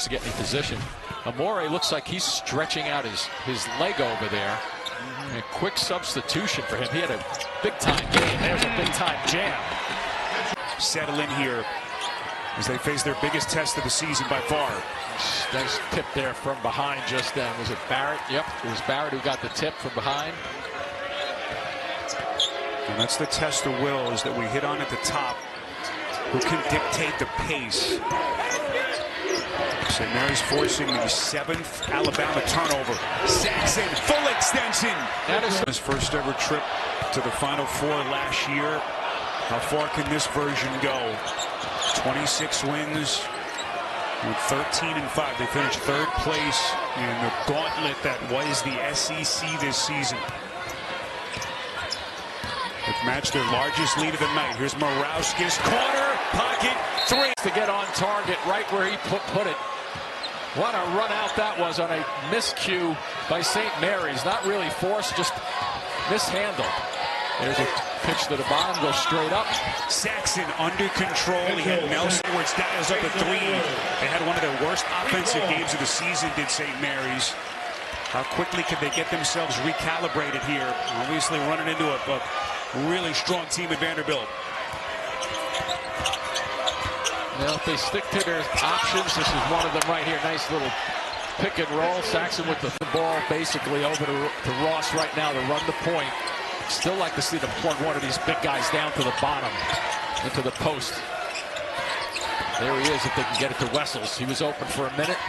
to get any position. Amore looks like he's stretching out his leg over there. A quick substitution for him. He had a big-time game. There's a big-time jam. Settle in here as they face their biggest test of the season by far. Nice tip there from behind just then. Was it Barrett? Yep, it was Barrett who got the tip from behind. And that's the test of wills that we hit on at the top. Who can dictate the pace? St. Mary's forcing the 7th Alabama turnover. Saxon, full extension. That is his first ever trip to the Final Four last year. How far can this version go? 26 wins with 13-5. They finished 3rd place in the gauntlet that was the SEC this season. They've matched their largest lead of the night. Here's Marciulionis, corner, pocket, 3. To get on target right where he put it. What a run out that was on a miscue by St. Mary's. Not really forced, just mishandled. There's a pitch to the bottom, goes straight up. Saxon under control. He had Nelson Edwards dials up at 3. They had one of their worst offensive games of the season, did St. Mary's. How quickly can they get themselves recalibrated here? Obviously running into a really strong team at Vanderbilt. Well, if they stick to their options, this is one of them right here. Nice little pick and roll. Saxon with the ball basically over to Ross right now to run the point. Still like to see them plug one of these big guys down to the bottom, into the post. There he is if they can get it to Wessels. He was open for a minute.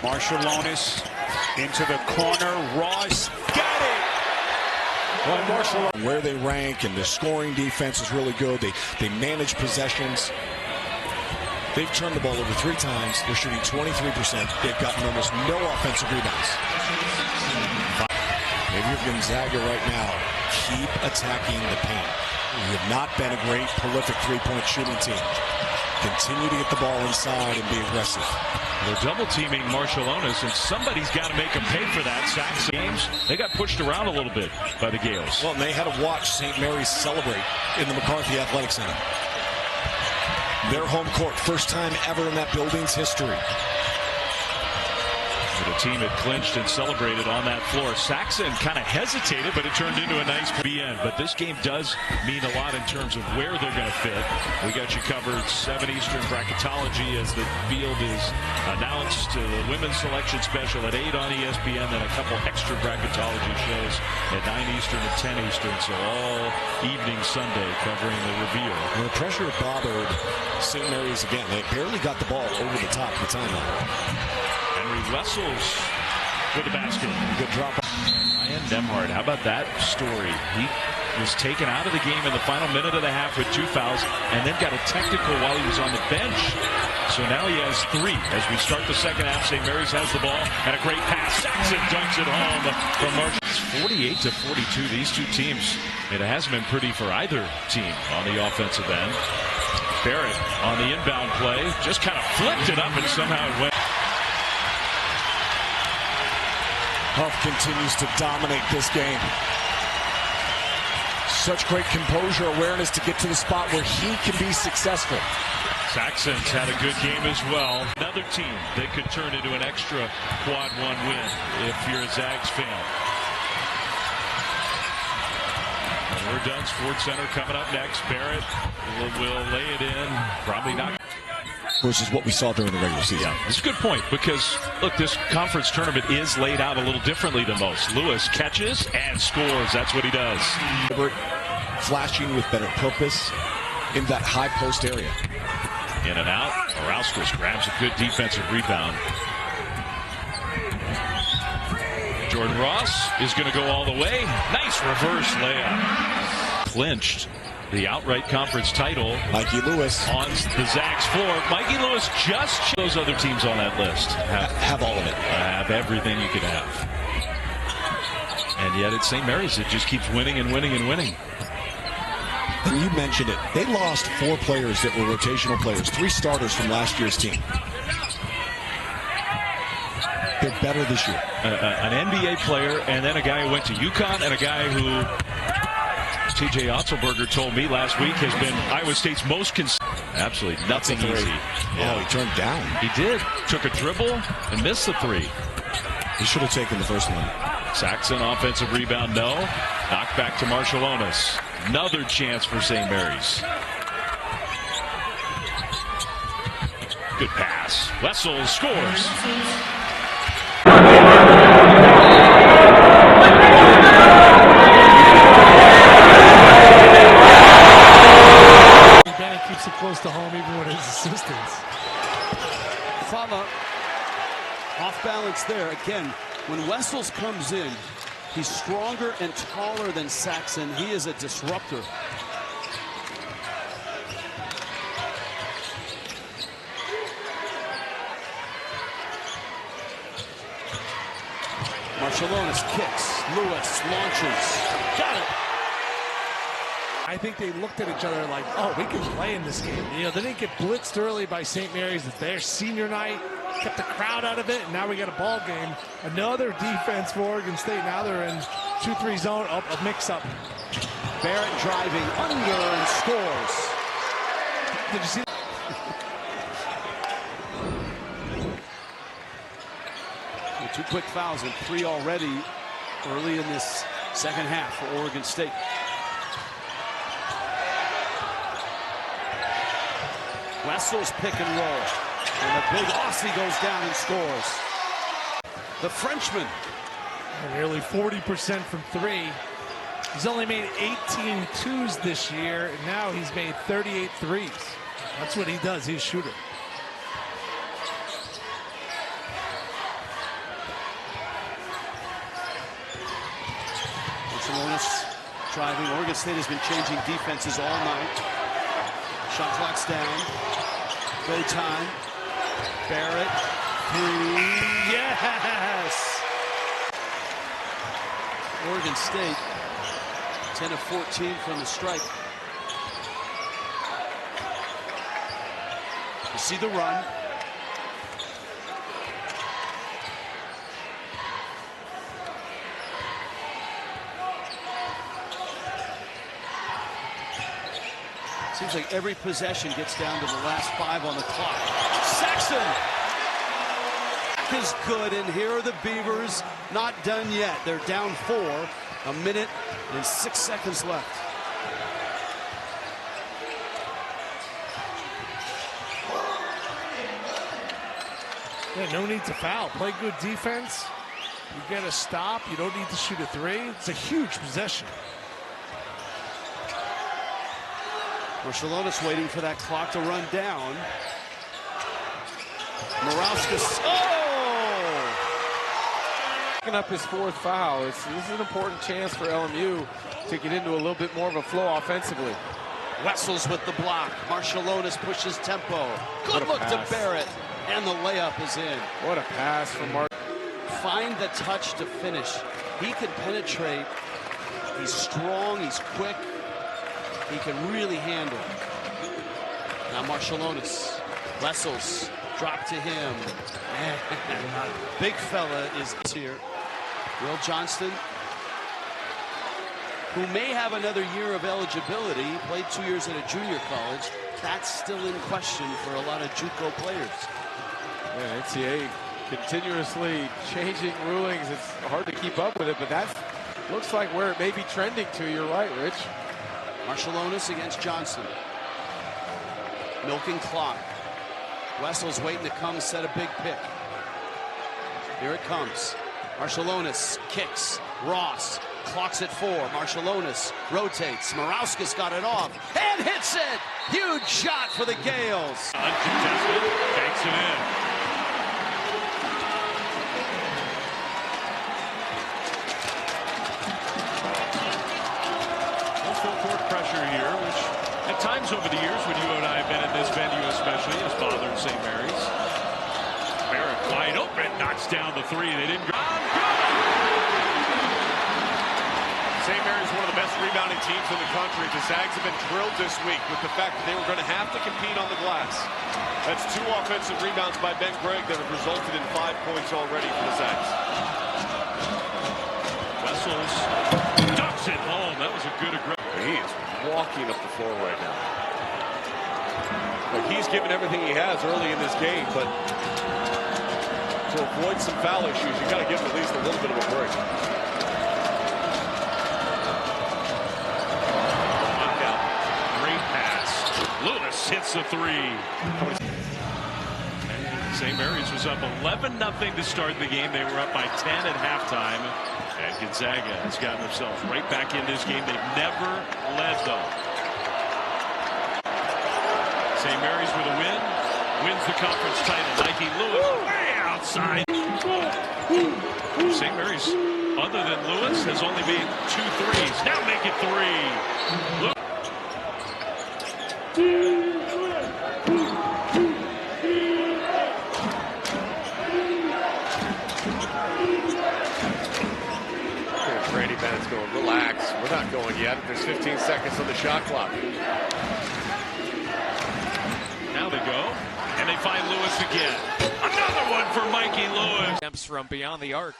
Marciulionis into the corner. Ross got it! Well, Marciulionis. Where they rank and the scoring defense is really good. They manage possessions. They've turned the ball over 3 times. They're shooting 23%. They've gotten almost no offensive rebounds. If you're Gonzaga right now, keep attacking the paint. You have not been a great, prolific three-point shooting team. Continue to get the ball inside and be aggressive. They're double teaming Marciulionis, and somebody's got to make them pay for that. Saxon games, they got pushed around a little bit by the Gales. Well, and they had to watch St. Mary's celebrate in the McCarthy Athletic Center. Their home court, first time ever in that building's history. The team had clinched and celebrated on that floor. Saxon kind of hesitated, but it turned into a nice end. But this game does mean a lot in terms of where they're going to fit. We got you covered 7 Eastern bracketology as the field is announced. The women's selection special at 8 on ESPN, then a couple extra bracketology shows at 9 Eastern and 10 Eastern. So all evening Sunday covering the reveal. And the pressure bothered St. Mary's again. They barely got the ball over the top of the timeline. Wessels with the basket. Good drop. Ryan Nembhard, how about that story? He was taken out of the game in the final minute of the half with 2 fouls and then got a technical while he was on the bench. So now he has 3 as we start the second half. St. Mary's has the ball and a great pass. Saxon dunks it home from Marciulionis. 48-42. These two teams, it hasn't been pretty for either team on the offensive end. Barrett on the inbound play just kind of flipped it up and somehow it went. Huff continues to dominate this game. Such great composure, awareness to get to the spot where he can be successful. Saxon's had a good game as well. Another team that could turn into an extra quad 1 win if you're a Zags fan. And we're done. Sports Center coming up next. Barrett will lay it in. Probably not. Versus what we saw during the regular season. Yeah, it's a good point because, look, this conference tournament is laid out a little differently than most. Lewis catches and scores. That's what he does. Flashing with better purpose in that high post area. In and out. Marciulionis grabs a good defensive rebound. Jordan Ross is going to go all the way. Nice reverse layup. Clinched the outright conference title. Mikey Lewis on the Zags floor. Mikey Lewis just those other teams on that list have all of it. Have everything you could have. And yet it's St. Mary's that just keeps winning and winning and winning. And you mentioned it. They lost 4 players that were rotational players, 3 starters from last year's team. They're better this year. An NBA player and then a guy who went to UConn and a guy who TJ Otzelberger told me last week has been Iowa State's most consistent. Absolutely nothing easy. Yeah. Oh, he turned down. He did. Took a dribble and missed the three. He should have taken the first one. Saxon offensive rebound, no. Knocked back to Marciulionis. Another chance for St. Mary's. Good pass. Wessels scores. Bennett keeps it close to home even with his assistants. Fava off balance there. Again, when Wessels comes in, he's stronger and taller than Saxon. He is a disruptor. Marciulionis kicks. Lewis launches. Got it. I think they looked at each other like, oh, we can play in this game. You know, they didn't get blitzed early by St. Mary's. It's their senior night. Kept the crowd out of it, and now we got a ball game. Another defense for Oregon State. Now they're in 2-3 zone. Oh, a mix-up. Barrett driving under and scores. Did you see? Two quick fouls and 3 already early in this second half for Oregon State. Wessels pick and roll. And the big Aussie goes down and scores. The Frenchman. Nearly 40% from 3. He's only made 18 twos this year, and now he's made 38 threes. That's what he does. He's a shooter. Marciulionis driving. Oregon State has been changing defenses all night. Shot clock's down. Go time. Barrett. 3. Yes! Oregon State 10 of 14 from the stripe. You see the run. Seems like every possession gets down to the last 5 on the clock. Saxon is good, and here are the Beavers, not done yet. They're down 4, a minute and 6 seconds left. Yeah, no need to foul. Play good defense. You get a stop. You don't need to shoot a 3. It's a huge possession. Marciulionis waiting for that clock to run down. Morauskas. Oh! Picking up his 4th foul. This is an important chance for LMU to get into a little bit more of a flow offensively. Wessels with the block. Marciulionis pushes tempo. Good look to Barrett. And the layup is in. What a pass from Mark. Find the touch to finish. He can penetrate. He's strong. He's quick. He can really handle. Now Marciulionis. Wessels. Drop to him. Big fella is here. Will Johnston, who may have another year of eligibility, played 2 years at a junior college. That's still in question for a lot of JUCO players. Yeah, NCAA continuously changing rulings. It's hard to keep up with it, but that looks like where it may be trending to. You're right, Rich. Marciulionis against Johnson. Milking clock. Wessels waiting to come, set a big pick. Here it comes. Marciulionis kicks. Ross clocks at 4. Marciulionis rotates. Morauskas got it off and hits it. Huge shot for the Gales. Uncontested. Takes it in. Full court pressure here, which at times over the years when you and I have been in this venue especially has bothered St. Mary's. Barrett wide open, knocks down the 3. They didn't go. St. Mary's one of the best rebounding teams in the country. The Zags have been drilled this week with the fact that they were going to have to compete on the glass. That's 2 offensive rebounds by Ben Gregg that have resulted in 5 points already for the Zags. Wessels ducks it home. That was a good aggressive. He is walking up the floor right now. Like, he's given everything he has early in this game, but to avoid some foul issues, you got to give him at least a little bit of a break. Knockout. Great pass. Lewis hits the three. St. Mary's was up 11-0 to start the game. They were up by 10 at halftime. And Gonzaga has gotten themselves right back in this game. They've never led, though. St. Mary's with a win. Wins the conference title. Nike Lewis way outside. St. Mary's, other than Lewis, has only made 2 threes. Now make it 3. Brady Bennett's going, relax. We're not going yet. There's 15 seconds on the shot clock. Now they go, and they find Lewis again. Another one for Mikey Lewis. Attempts from beyond the arc.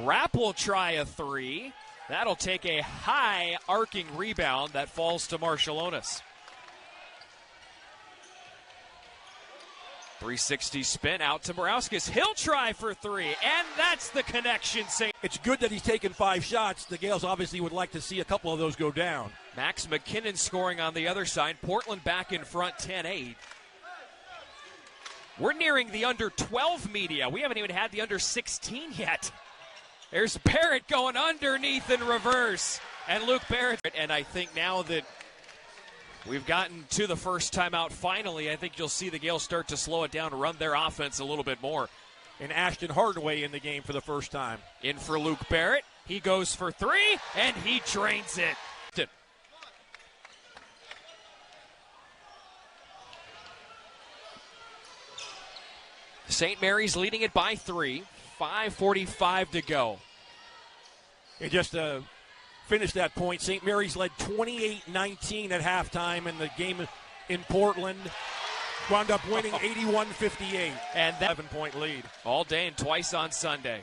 Rapp will try a 3. That'll take a high arcing rebound that falls to Marciulionis. 360 spin out to Augustas. He'll try for 3, and that's the connection. It's good that he's taken 5 shots. The Gales obviously would like to see a couple of those go down. Max McKinnon scoring on the other side. Portland back in front 10-8. We're nearing the under 12 media. We haven't even had the under 16 yet. There's Barrett going underneath in reverse. And Luke Barrett. And I think now that we've gotten to the first timeout finally, I think you'll see the Gales start to slow it down and run their offense a little bit more. And Ashton Hardaway in the game for the first time. In for Luke Barrett. He goes for 3, and he drains it. St. Mary's leading it by 3. 5:45 to go. And just to finish that point, St. Mary's led 28-19 at halftime in the game in Portland. Wound up winning 81-58. And that 7-point lead. All day and twice on Sunday.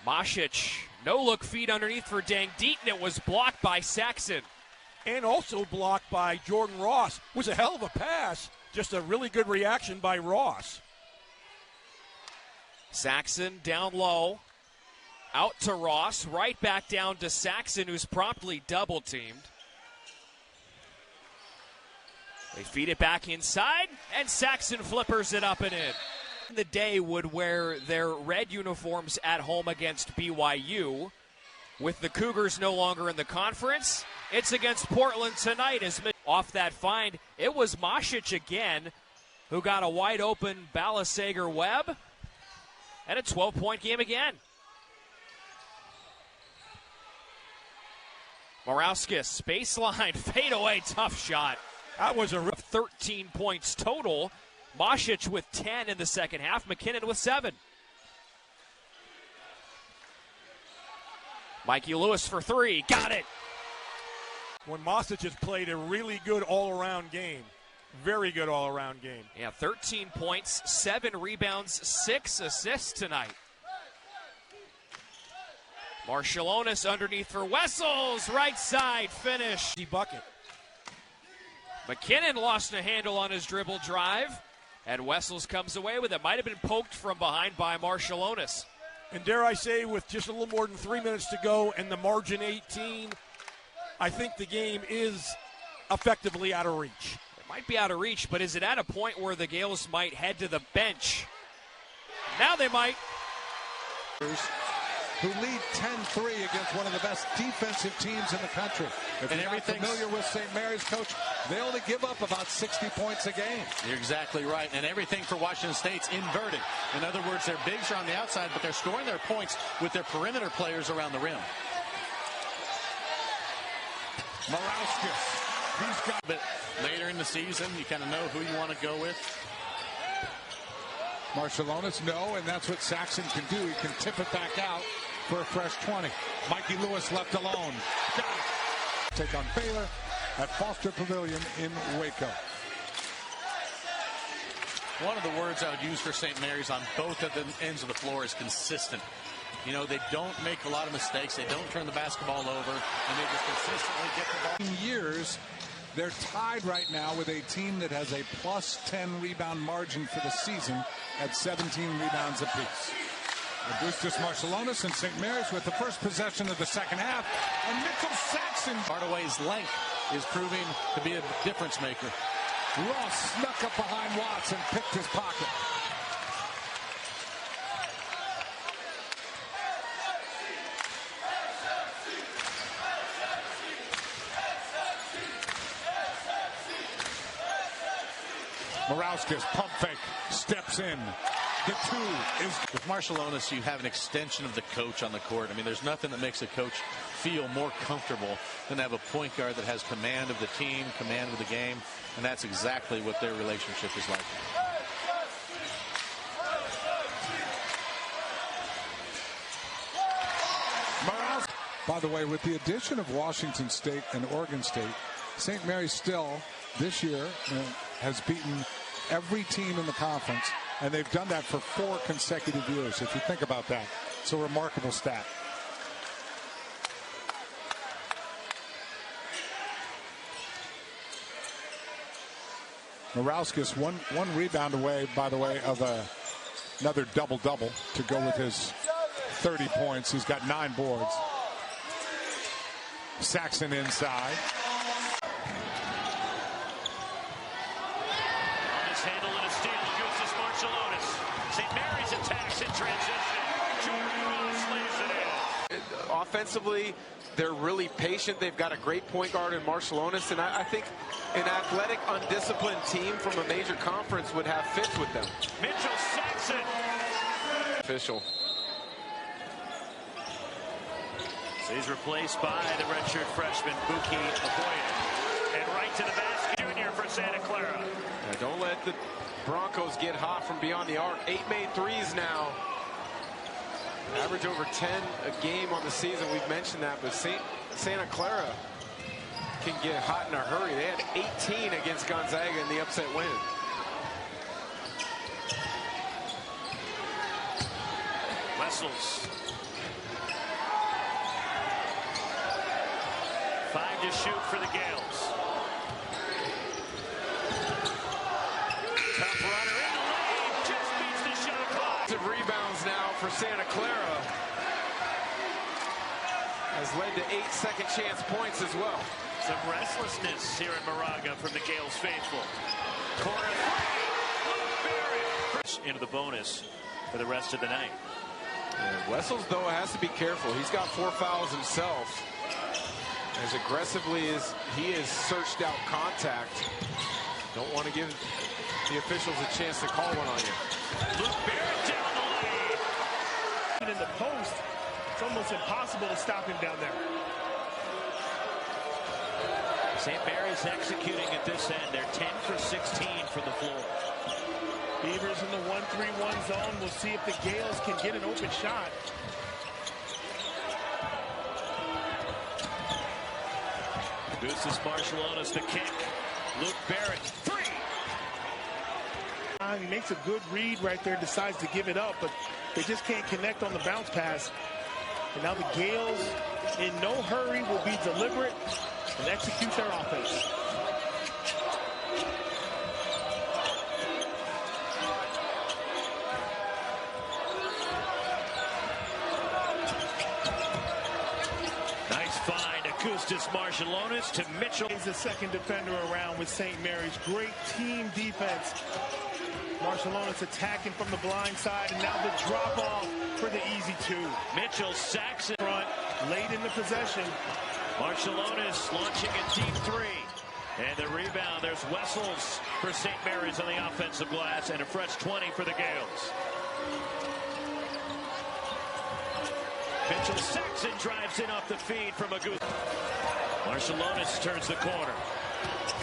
Masic, no-look feed underneath for Dang Deaton. It was blocked by Saxon. And also blocked by Jordan Ross. It was a hell of a pass. Just a really good reaction by Ross. Saxon down low. Out to Ross. Right back down to Saxon, who's promptly double-teamed. They feed it back inside, and Saxon flippers it up and in. The day would wear their red uniforms at home against BYU. With the Cougars no longer in the conference, it's against Portland tonight. As off that find, it was Masic again, who got a wide-open Balasager-Webb, and a 12-point game again. Morauskas, baseline, fadeaway, tough shot. That was a 13 points total. Masic with 10 in the second half. McKinnon with 7. Mikey Lewis for 3. Got it. When Masic has played a really good all-around game. Very good all-around game. Yeah, 13 points, 7 rebounds, 6 assists tonight. Marciulionis underneath for Wessels. Right side finish. Bucket. McKinnon lost a handle on his dribble drive, and Wessels comes away with it. Might have been poked from behind by Marciulionis. And dare I say, with just a little more than 3 minutes to go and the margin 18, I think the game is effectively out of reach. It might be out of reach, but is it at a point where the Gales might head to the bench? Now they might. Who lead 10-3 against one of the best defensive teams in the country. If you're not familiar with St. Mary's, Coach, they only give up about 60 points a game. You're exactly right. And everything for Washington State's inverted. In other words, their bigs are on the outside, but they're scoring their points with their perimeter players around the rim. Morauskas, he's got it. Later in the season, you kind of know who you want to go with. Marciulionis, no, and that's what Saxon can do. He can tip it back out for a fresh 20. Mikey Lewis left alone. Got it. Take on Baylor at Foster Pavilion in Waco. One of the words I would use for St. Mary's on both of the ends of the floor is consistent. You know, they don't make a lot of mistakes. They don't turn the basketball over, and they just consistently get the ball. Years, They're tied right now with a team that has a plus 10 rebound margin for the season at 17 rebounds apiece. Augustas, Marciulionis, and St. Mary's with the first possession of the second half. And Mitchell Saxon. Hardaway's length is proving to be a difference maker. Ross snuck up behind Watts and picked his pocket. Augustas, pump fake, steps in. The two is... With Marciulionis, you have an extension of the coach on the court. I mean, there's nothing that makes a coach feel more comfortable than to have a point guard that has command of the team, command of the game, and that's exactly what their relationship is like. By the way, with the addition of Washington State and Oregon State, St. Mary's still, this year, has beaten every team in the conference, and they've done that for 4 consecutive years. If you think about that, it's a remarkable stat. Marciulionis one rebound away, by the way, of another double-double to go with his 30 points. He's got 9 boards. Saxon inside. Handle and a steal. Augustas Marciulionis. St. Mary's attacks in transition. Jordan Ross lays it in. Offensively, they're really patient. They've got a great point guard in Marciulionis, and I think an athletic, undisciplined team from a major conference would have fits with them. Mitchell Saxon. Official. So he's replaced by the redshirt freshman, Buki Aboya. And right to the basket, junior for Santa Clara. Yeah, don't let the Broncos get hot from beyond the arc. 8 made threes now. Average over 10 a game on the season. We've mentioned that, but Santa Clara can get hot in a hurry. They had 18 against Gonzaga in the upset win. Wessels. 5 to shoot for the Gales. Tough runner in the lane, just beats the shot clock. Rebounds now for Santa Clara. Has led to 8 second chance points as well. Some restlessness here in Moraga from the Gales faithful. Corner 3. Into the bonus for the rest of the night. Yeah, Wessels, though, has to be careful. He's got 4 fouls himself. As aggressively as he has searched out contact, don't want to give the officials a chance to call one on you. Luke Barrett down the lane. In the post, it's almost impossible to stop him down there. St. Mary's executing at this end. They're 10 for 16 from the floor. Beavers in the 1-3-1 zone. We'll see if the Gales can get an open shot. Augustas Marciulionis the kick. Luke Barrett 3. He makes a good read right there, decides to give it up, but they just can't connect on the bounce pass. And now the Gales, in no hurry, will be deliberate and execute their offense. Nice find, Augustas Marciulionis to Mitchell. He's the second defender around with St. Mary's. Great team defense. Marciulionis attacking from the blind side, and now the drop off for the easy 2. Mitchell Saxon Front, late in the possession. Marciulionis launching a deep 3. And the rebound, there's Wessels for St. Mary's on the offensive glass, and a fresh 20 for the Gales. Mitchell Saxon drives in off the feed from Augustas. Marciulionis turns the corner.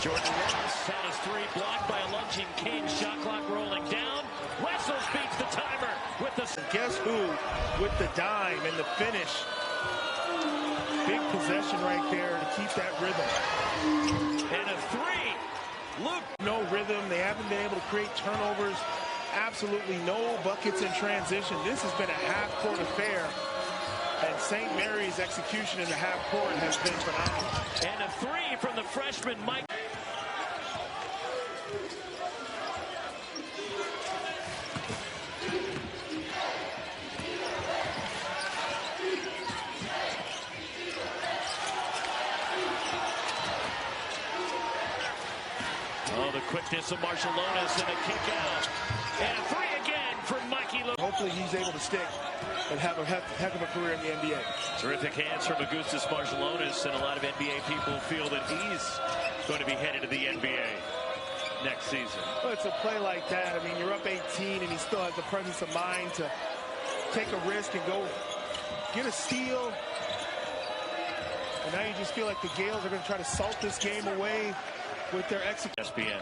Jordan Ross had his 3 blocked by a lunging King. Shot clock rolling down. Wessels beats the timer with the... Guess who with the dime and the finish. Big possession right there to keep that rhythm. And a 3. Luke. No rhythm. They haven't been able to create turnovers. Absolutely no buckets in transition. This has been a half-court affair. And St. Mary's execution in the half-court has been phenomenal. And a 3 from the freshman Mike. So Marciulionis and a kick out. And a three again for Mikey Lewis. Hopefully he's able to stick and have a heck of a career in the NBA. Terrific hands from Augustas Marciulionis, and a lot of NBA people feel that he's going to be headed to the NBA next season. Well, it's a play like that. I mean, you're up 18 and he still has the presence of mind to take a risk and go get a steal. And now you just feel like the Gales are going to try to salt this game away with their execution. ESPN.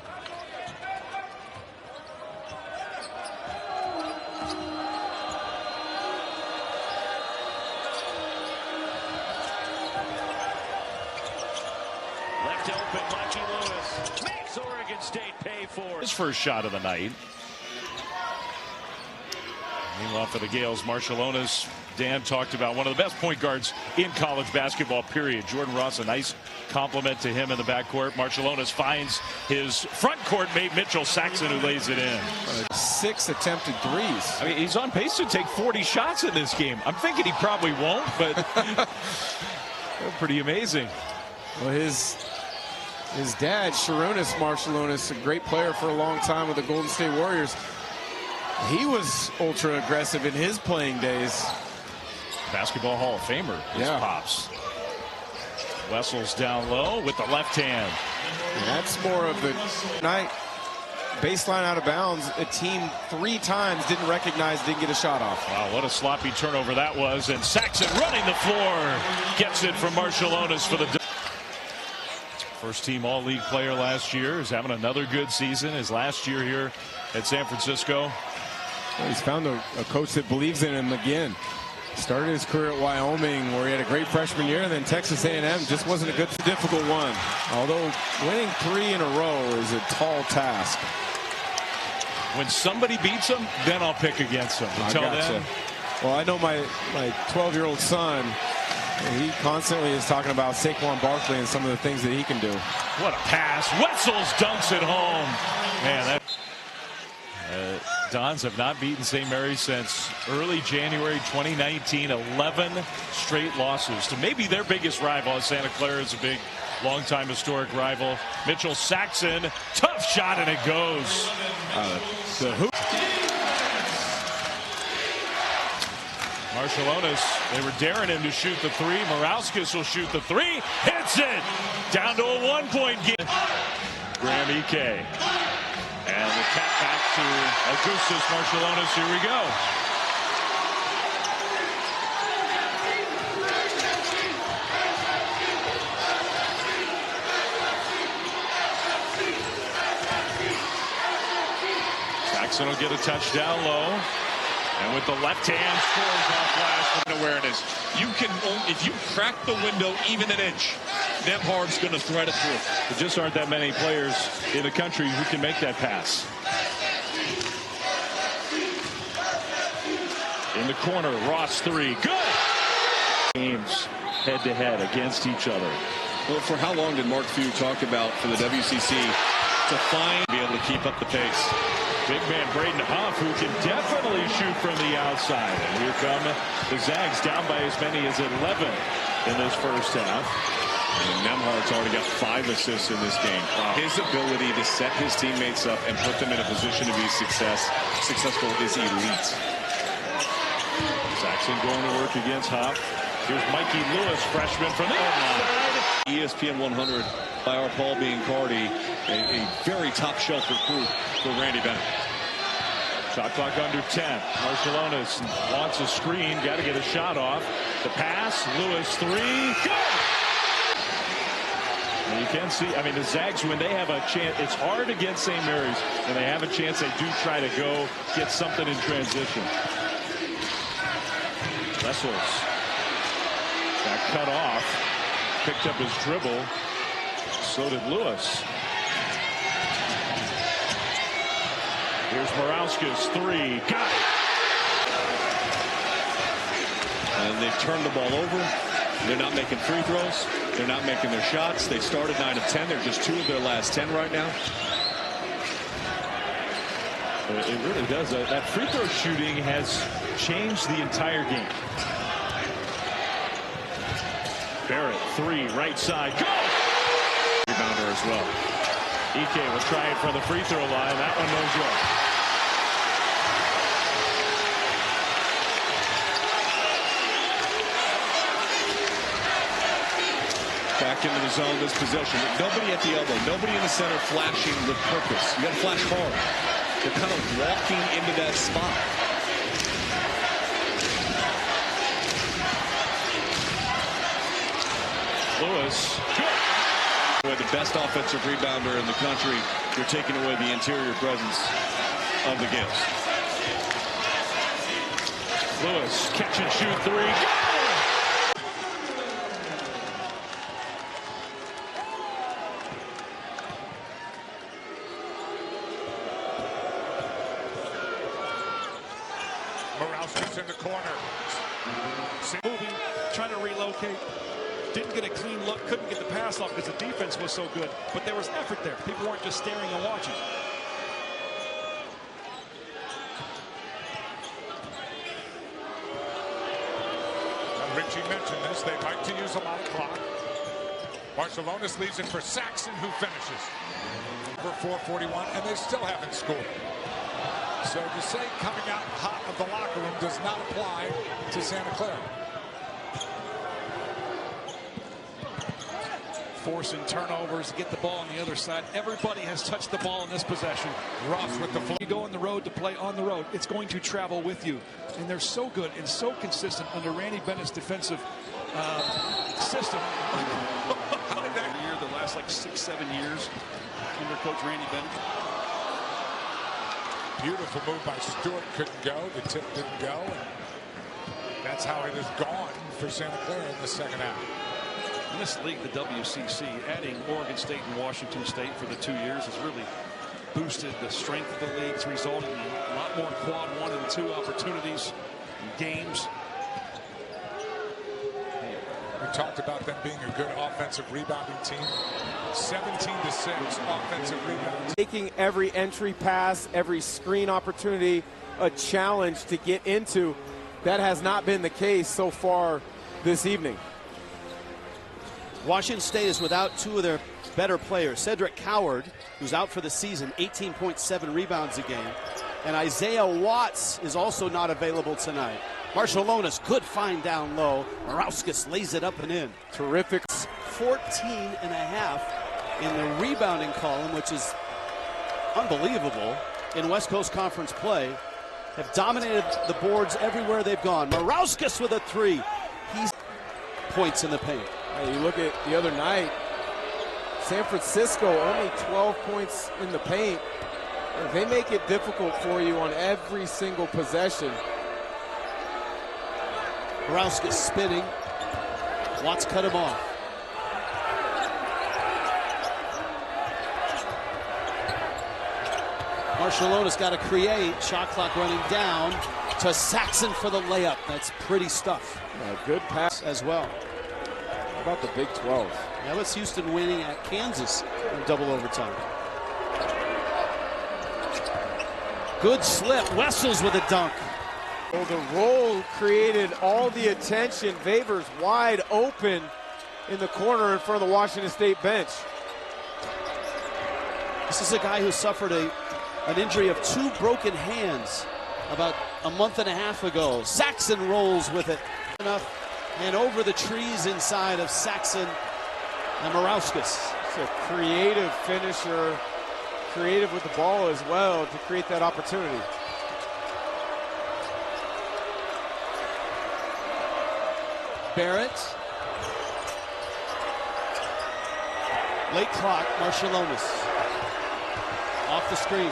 Left open, Mikey Lewis makes Oregon State pay for His first shot of the night. Meanwhile, for the Gales, Marciulionis, Dan talked about one of the best point guards in college basketball, period. Jordan Ross, a nice compliment to him in the backcourt. Marciulionis finds his front court mate, Mitchell Saxon, who lays it in. 6 attempted threes. I mean, he's on pace to take 40 shots in this game. I'm thinking he probably won't, but pretty amazing. Well, his dad, Sharunas Marciulionis, a great player for a long time with the Golden State Warriors. He was ultra aggressive in his playing days. Basketball Hall of Famer, his pops. Wessels down low with the left hand. And that's more of the night. Baseline out of bounds. A team 3 times didn't recognize, didn't get a shot off. Wow, what a sloppy turnover that was. And Saxon running the floor. Gets it from Marciulionis for the first team all-league player last year. Is having another good season. His last year here at San Francisco. Well, he's found a coach that believes in him again. Started his career at Wyoming, where he had a great freshman year, and then Texas A&M just wasn't a good, difficult one. Although winning 3 in a row is a tall task. When somebody beats him, then I'll pick against him. Until then, well, I know my 12-year-old son. He constantly is talking about Saquon Barkley and some of the things that he can do. What a pass! Wessels dunks it home. Man, that. Dons have not beaten St. Mary's since early January 2019. 11 straight losses to maybe their biggest rival. Santa Clara is a big, longtime historic rival. Mitchell Saxon, tough shot, and it goes. The hoop. Marciulionis, they were daring him to shoot the 3. Morauskas will shoot the 3. Hits it! Down to a 1-point game. Graham Ike. And the tap back to Augustas Marciulionis. Here we go. Saxon will get a touchdown low. And with the left hand, scores off glass. Awareness. You can, if you crack the window even an inch, Nembhard's going to thread it through. There just aren't that many players in the country who can make that pass. In the corner, Ross 3. Good! Games head-to-head against each other. Well, for how long did Mark Few talk about for the WCC to be able to keep up the pace? Big man Braden Huff, who can definitely shoot from the outside. And here come the Zags, down by as many as 11 in this first half. And Nembhard's already got 5 assists in this game. His ability to set his teammates up and put them in a position to be successful is elite. Saxon going to work against Huff. Here's Mikey Lewis, freshman from the outside. ESPN 100 by our Paul Biancardi, a very top shelf recruit for Randy Bennett. Shot clock under 10. Marciulionis wants a screen, got to get a shot off. The pass, Lewis 3, go! And you can see, I mean, the Zags, when they have a chance, it's hard against St. Mary's. When they have a chance, they do try to go get something in transition. Wessels got cut off. Picked up his dribble. So did Lewis. Here's Morauskas 3. Got it. And they've turned the ball over. They're not making free throws. They're not making their shots. They started 9 of 10. They're just 2 of their last 10 right now. It really does. That free throw shooting has changed the entire game. Barrett 3, right side. Go! Rebounder as well. Ike will try it from the free throw line. That one no good. Back into the zone this possession. Nobody at the elbow. Nobody in the center flashing with purpose. You got to flash hard. They're kind of walking into that spot. Lewis. Good. The best offensive rebounder in the country. You're taking away the interior presence of the Gibbs. Lewis, catch and shoot three. Marciulionis in the corner. Moving, trying to relocate. Didn't get a clean look, couldn't get the pass off because the defense was so good. But there was effort there. People weren't just staring and watching. Richie mentioned this. They like to use a lot of clock. Marciulionis leaves it for Saxon, who finishes. For 4:41, and they still haven't scored. So to say coming out hot of the locker room does not apply to Santa Clara. Forcing turnovers, get the ball on the other side. Everybody has touched the ball in this possession. Ross with the floor. You go on the road to play on the road, it's going to travel with you. And they're so good and so consistent under Randy Bennett's defensive system. How did that year, the last like 6-7 years under Coach Randy Bennett? Beautiful move by Stewart, couldn't go. The tip didn't go. And that's how it has gone for Santa Clara in the second half. In this league, the WCC, adding Oregon State and Washington State for the 2 years has really boosted the strength of the league. It's resulted in a lot more quad 1 and 2 opportunities and games. We talked about them being a good offensive rebounding team. 17-6 offensive rebounds. Making every entry pass, every screen opportunity a challenge to get into. That has not been the case so far this evening. Washington State is without two of their better players. Cedric Coward, who's out for the season, 18.7 rebounds a game. And Isaiah Watts is also not available tonight. Marciulionis, good find down low. Marciulionis lays it up and in. Terrific. 14.5 in the rebounding column, which is unbelievable in West Coast Conference play. Have dominated the boards everywhere they've gone. Marciulionis with a three. He's points in the paint. Hey, you look at the other night, San Francisco only 12 points in the paint. They make it difficult for you on every single possession. Marciulionis spinning. Watts cut him off. Marciulionis got to create. Shot clock running down to Saxon for the layup. That's pretty stuff. Good pass as well. How about the Big 12? Now it's Houston winning at Kansas in double overtime. Good slip. Wessels with a dunk. Well, the roll created all the attention. Favors wide open in the corner in front of the Washington State bench. This is a guy who suffered an injury of 2 broken hands about a month and a half ago. Saxon rolls with it. Enough. And over the trees inside of Saxon and Marciulionis. It's a creative finisher, creative with the ball as well to create that opportunity. Barrett. Late clock, Marciulionis. Off the screen.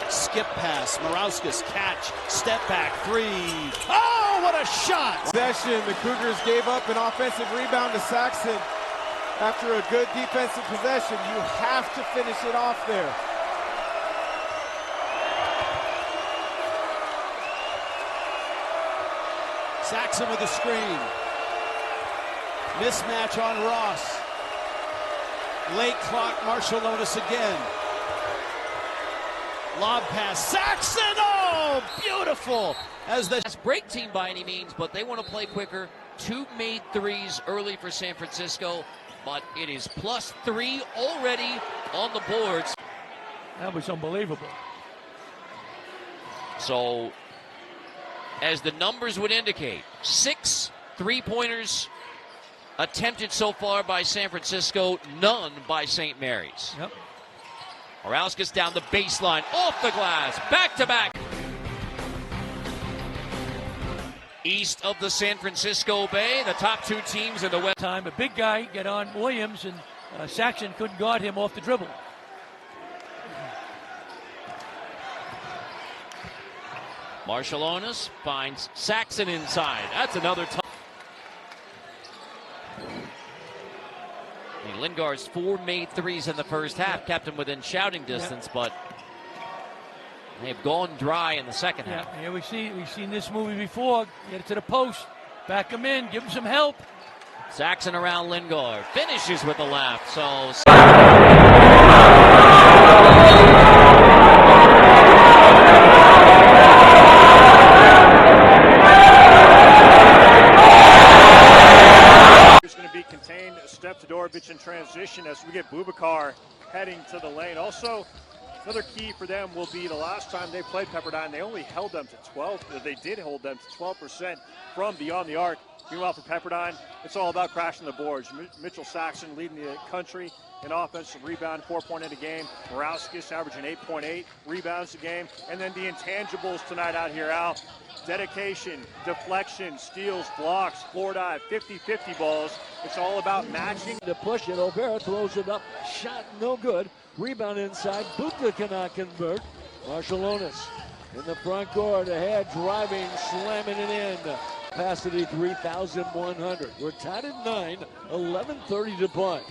Skip pass, Marciulionis catch, step back, three. Oh, what a shot! Possession, the Cougars gave up an offensive rebound to Saxon. After a good defensive possession, you have to finish it off there. Saxon with the screen. Mismatch on Ross. Late clock, Marciulionis again. Lob pass, Saxon, oh, beautiful. As the break team by any means, but they want to play quicker. 2 made threes early for San Francisco. but it is +3 already on the boards. That was unbelievable. So, as the numbers would indicate, 6 3-pointers attempted so far by San Francisco, none by St. Mary's. Yep. Augustas down the baseline, off the glass, back-to-back. East of the San Francisco Bay, the top 2 teams in the West. Time, a big guy get on Williams, and Saxon couldn't guard him off the dribble. Marciulionis finds Saxon inside. That's another time. Lingard's 4 made threes in the first half, kept him within shouting distance, but they've gone dry in the second half. Yeah, we've seen this movie before. Get it to the post, back him in, give him some help. Saxon around Lingard, finishes with the left. So. Step to Dorovic in transition as we get Bubakar heading to the lane. Also, another key for them will be the last time they played Pepperdine, they only held them to 12. They did hold them to 12% from beyond the arc. Meanwhile, for Pepperdine, it's all about crashing the boards. Mitchell Saxon leading the country in offensive rebound, 4 a game. Marciulionis averaging 8.8 rebounds a game. And then the intangibles tonight out here, Al. Dedication, deflection, steals, blocks, floor dive, 50-50 balls. It's all about matching. To push it, O'Bara throws it up, shot no good. Rebound inside, Buta cannot convert. Marciulionis in the front court, ahead, driving, slamming it in. Capacity 3,100. We're tied at 9, 11:30 to play.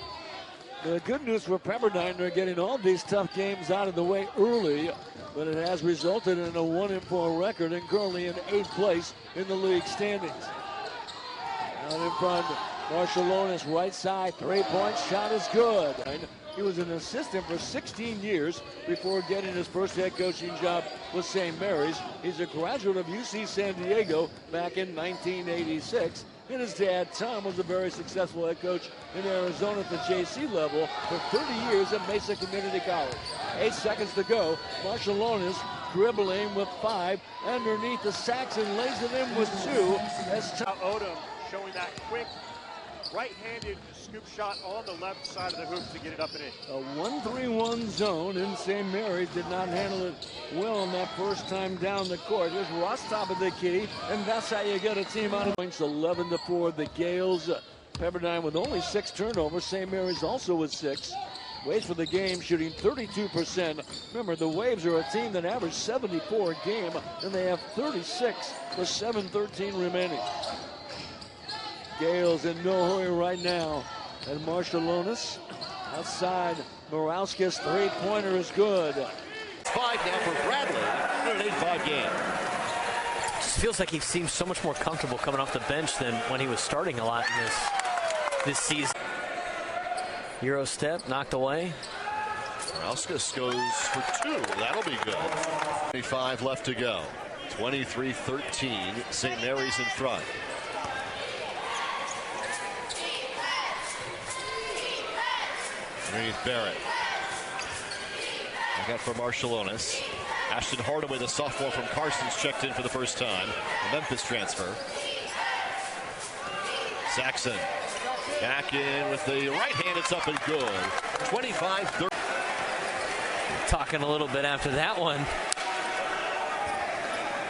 The good news for Pepperdine, they're getting all these tough games out of the way early, but it has resulted in a 1-4 record and currently in 8th place in the league standings. Out in front, Marciulionis, right side, 3-point shot is good. He was an assistant for 16 years before getting his first head coaching job with St. Mary's. He's a graduate of UC San Diego back in 1986. And his dad, Tom, was a very successful head coach in Arizona at the JC level for 30 years at Mesa Community College. 8 seconds to go. Marciulionis dribbling with 5. Underneath the Saxon, lays it in with 2. As Odom showing that quick right-handed scoop shot on the left side of the hoop to get it up and in. A 1-3-1 zone, and St. Mary's did not handle it well on that first time down the court. Here's Ross top of the key, and that's how you get a team out of points. 11-4, the Gales. Pepperdine with only 6 turnovers. St. Mary's also with 6. Waves for the game, shooting 32%. Remember, the Waves are a team that averaged 74 a game, and they have 36 with 7:13 remaining. Gales in no hurry right now. And Marciulionis outside. Marciulionis 3-pointer is good. 5 now for Bradley in an 8-5 game. Just feels like he seems so much more comfortable coming off the bench than when he was starting a lot in this season. Euro step knocked away. Marciulionis goes for 2. That'll be good. 25 left to go. 23-13. St. Mary's in front. Underneath Barrett. I got for Marciulionis. Ashton Hardaway, the sophomore from Carson's, checked in for the first time. The Memphis transfer. Saxon back in with the right hand. It's up and good. 25-30. Talking a little bit after that one.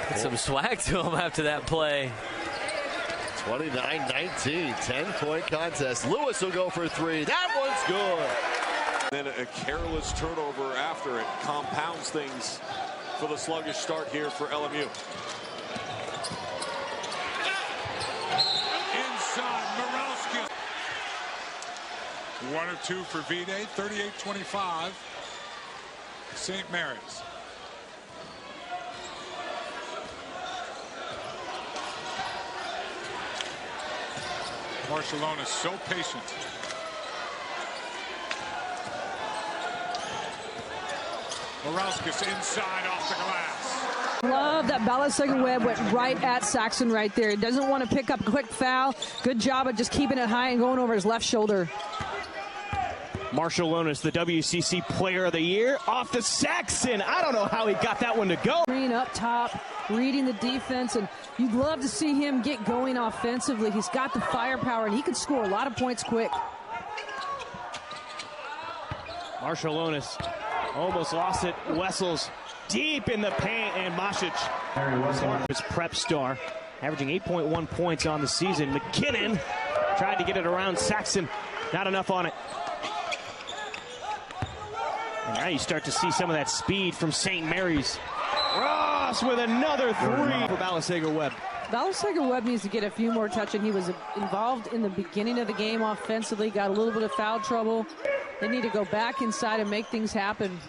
Put some swag to him after that play. 29-19, 10-point contest. Lewis will go for 3. That one's good. Then a careless turnover after it compounds things for the sluggish start here for LMU. Inside, Marciulionis. 1 of 2 for V-Day, 38-25. St. Mary's. Marciulionis so patient. Marciulionis inside off the glass. Love that Balasagun Webb went right at Saxon right there. He doesn't want to pick up a quick foul. Good job of just keeping it high and going over his left shoulder. Marciulionis, the WCC Player of the Year, off to Saxon. I don't know how he got that one to go. Green up top, reading the defense, and you'd love to see him get going offensively. He's got the firepower, and he could score a lot of points quick. Marciulionis almost lost it. Wessels deep in the paint, and Masic, his prep star, averaging 8.1 points on the season. McKinnon tried to get it around Saxon. Not enough on it. And now you start to see some of that speed from St. Mary's. Ross with another three for Balasager-Webb. Balasager-Webb needs to get a few more touches. He was involved in the beginning of the game offensively, got a little bit of foul trouble. They need to go back inside and make things happen.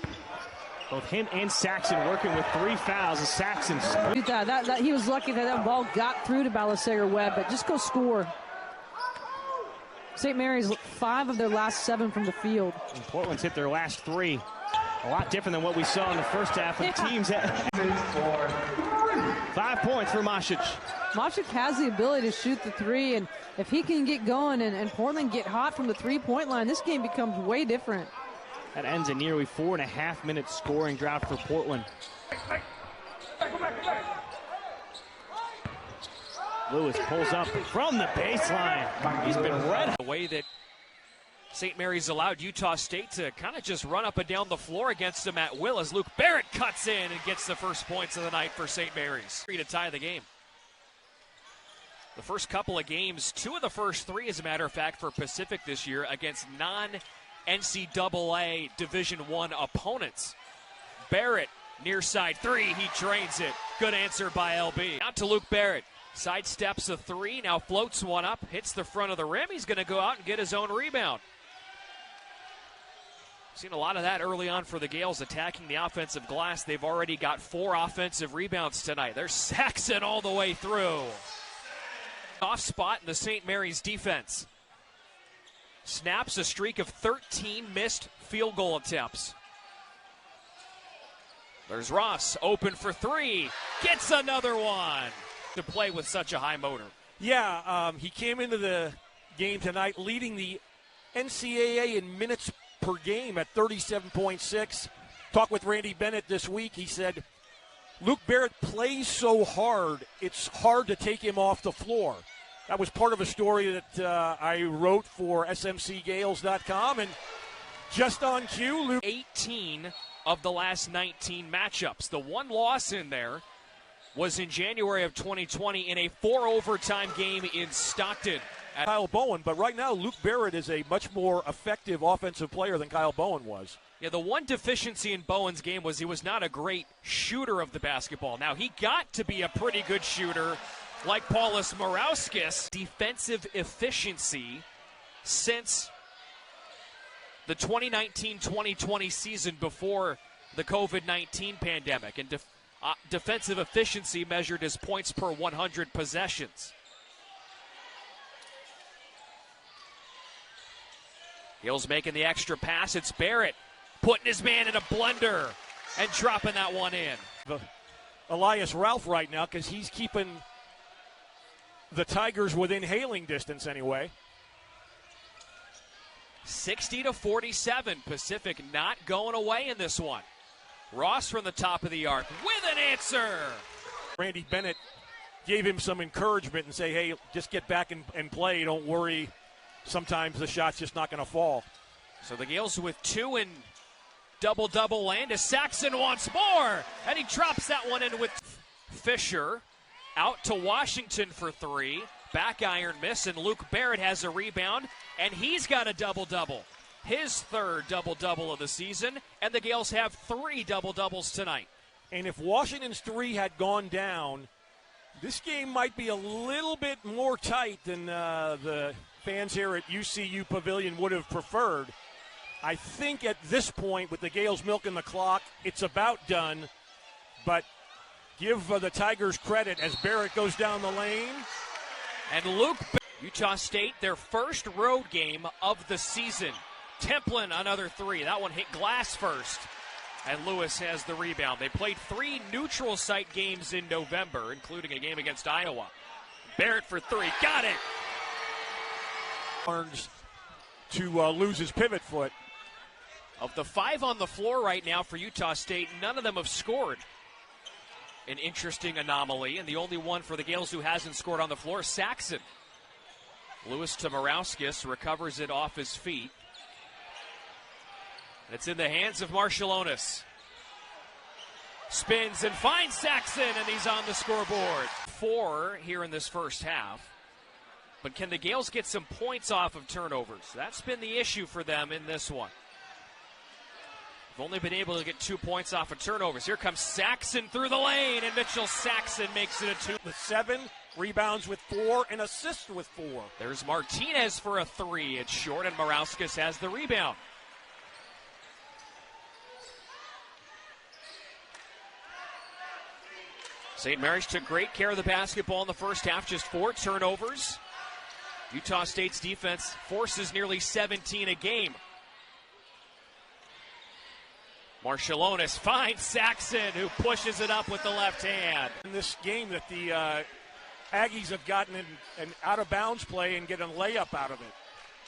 Both him and Saxon working with 3 fouls. Saxon. He was lucky that ball got through to Balasager-Webb, but just go score. St. Mary's 5 of their last 7 from the field. And Portland's hit their last 3. A lot different than what we saw in the first half. And teams at 5 points for Masic. Masic has the ability to shoot the 3, and if he can get going and Portland get hot from the 3-point line, this game becomes way different. That ends a nearly 4.5-minute scoring drought for Portland. Lewis pulls up from the baseline. He's been red. The way that St. Mary's allowed Utah State to kind of just run up and down the floor against them at will as Luke Barrett cuts in and gets the first points of the night for St. Mary's. 3 to tie the game. The first couple of games, 2 of the first 3, as a matter of fact, for Pacific this year against non-NCAA Division I opponents. Barrett, near side 3, he drains it. Good answer by LB. Out to Luke Barrett. Sidesteps a 3, now floats one up, hits the front of the rim. He's going to go out and get his own rebound. Seen a lot of that early on for the Gales, attacking the offensive glass. They've already got 4 offensive rebounds tonight. There's Saxon all the way through. Off spot in the St. Mary's defense. Snaps a streak of 13 missed field goal attempts. There's Ross, open for 3, gets another one. To play with such a high motor. Yeah, he came into the game tonight leading the NCAA in minutes per game at 37.6. Talked with Randy Bennett this week. He said, Luke Barrett plays so hard, it's hard to take him off the floor. That was part of a story that I wrote for smcgales.com, and just on cue, Luke. 18 of the last 19 matchups. The one loss in there was in January of 2020 in a 4-overtime game in Stockton. Kyle Bowen, but right now Luke Barrett is a much more effective offensive player than Kyle Bowen was. Yeah, the one deficiency in Bowen's game was he was not a great shooter of the basketball. Now, he got to be a pretty good shooter like Paulus Morauskas. Defensive efficiency since the 2019-2020 season before the COVID-19 pandemic. And defensive efficiency measured as points per 100 possessions. Gill's making the extra pass. It's Barrett putting his man in a blender and dropping that one in. Elias Ralph right now because he's keeping the Tigers within hailing distance anyway. 60-47. Pacific not going away in this one. Ross from the top of the arc with an answer. Randy Bennett gave him some encouragement and say, hey, just get back and play. Don't worry. Sometimes the shot's just not going to fall. So the Gales with 2 and double-double land as Saxon wants more. And he drops that one in with Fisher. Out to Washington for 3. Back iron miss, and Luke Barrett has a rebound, and he's got a double-double. His 3rd double-double of the season, and the Gales have 3 double-doubles tonight. And if Washington's 3 had gone down, this game might be a little bit more tight than the fans here at UCU Pavilion would have preferred. I think at this point, with the Gales milking the clock, it's about done. But give the Tigers credit as Barrett goes down the lane. And Utah State, their first road game of the season. Templin, another 3. That one hit glass first. And Lewis has the rebound. They played 3 neutral site games in November, including a game against Iowa. Barrett for 3. Got it! Barnes to lose his pivot foot. Of the 5 on the floor right now for Utah State, none of them have scored. An interesting anomaly, and the only one for the Gales who hasn't scored on the floor, Saxon. Lewis to Marciulionis, recovers it off his feet. It's in the hands of Marciulionis. Spins and finds Saxon, and he's on the scoreboard. 4 here in this first half. But can the Gales get some points off of turnovers? That's been the issue for them in this one. They've only been able to get 2 points off of turnovers. Here comes Saxon through the lane, and Mitchell Saxon makes it a 2. With 7, rebounds with 4, and assists with 4. There's Martinez for a 3. It's short, and Marciulionis has the rebound. St. Mary's took great care of the basketball in the first half, just 4 turnovers. Utah State's defense forces nearly 17 a game. Marciulionis finds Saxon, who pushes it up with the left hand. In this game that the Aggies have gotten an out-of-bounds play and get a layup out of it.